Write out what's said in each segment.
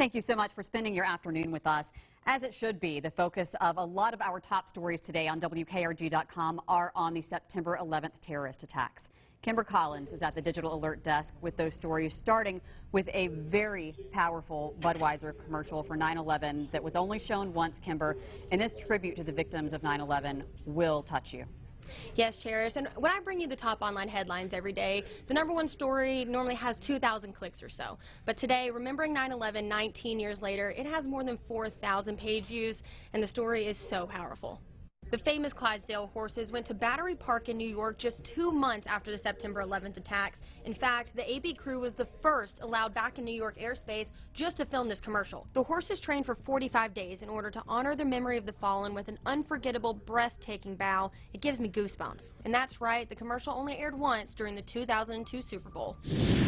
Thank you so much for spending your afternoon with us. As it should be, the focus of a lot of our top stories today on WKRG.com are on the September 11th terrorist attacks. Kimber Collins is at the Digital Alert Desk with those stories, starting with a very powerful Budweiser commercial for 9/11 that was only shown once, Kimber, and this tribute to the victims of 9/11 will touch you. Yes, Cherish, and when I bring you the top online headlines every day, the #1 story normally has 2,000 clicks or so. But today, remembering 9/11 19 years later, it has more than 4,000 page views, and the story is so powerful. The famous Clydesdale horses went to Battery Park in New York just 2 months after the September 11th attacks. In fact, the AB crew was the first allowed back in New York airspace just to film this commercial. The horses trained for 45 days in order to honor the memory of the fallen with an unforgettable, breathtaking bow. It gives me goosebumps. And that's right, the commercial only aired once during the 2002 Super Bowl.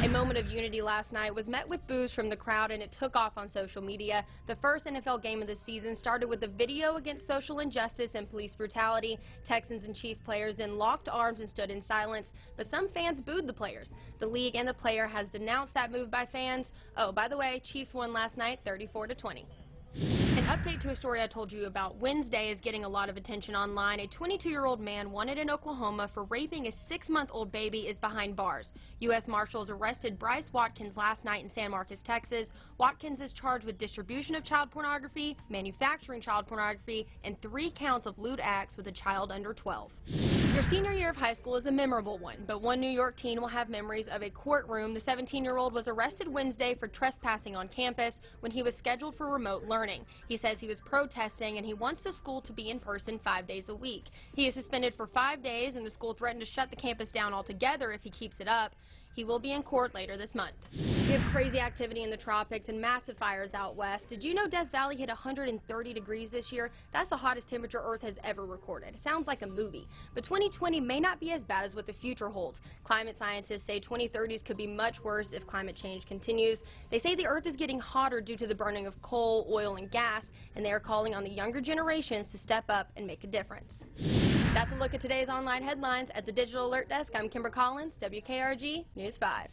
A moment of unity last night was met with boos from the crowd, and it took off on social media. The first NFL game of the season started with a video against social injustice and police brutality. Texans and Chief players then locked arms and stood in silence, but some fans booed the players. The league and the player has denounced that move by fans. Oh, by the way, Chiefs won last night 34-20. An update to a story I told you about Wednesday is getting a lot of attention online. A 22-year-old man wanted in Oklahoma for raping a 6-month-old baby is behind bars. U.S. Marshals arrested Bryce Watkins last night in San Marcos, Texas. Watkins is charged with distribution of child pornography, manufacturing child pornography, and 3 counts of lewd acts with a child under 12. Your senior year of high school is a memorable one, but one New York teen will have memories of a courtroom. The 17-year-old was arrested Wednesday for trespassing on campus when he was scheduled for remote learning. He says he was protesting and he wants the school to be in person 5 days a week. He is suspended for 5 days, and the school threatened to shut the campus down altogether if he keeps it up. He will be in court later this month. We have crazy activity in the tropics and massive fires out west. Did you know Death Valley hit 130 degrees this year? That's the hottest temperature Earth has ever recorded. It sounds like a movie. But 2020 may not be as bad as what the future holds. Climate scientists say 2030s could be much worse if climate change continues. They say the Earth is getting hotter due to the burning of coal, oil, and gas, and they are calling on the younger generations to step up and make a difference. That's a look at today's online headlines. At the Digital Alert Desk, I'm Kimber Collins, WKRG News 5.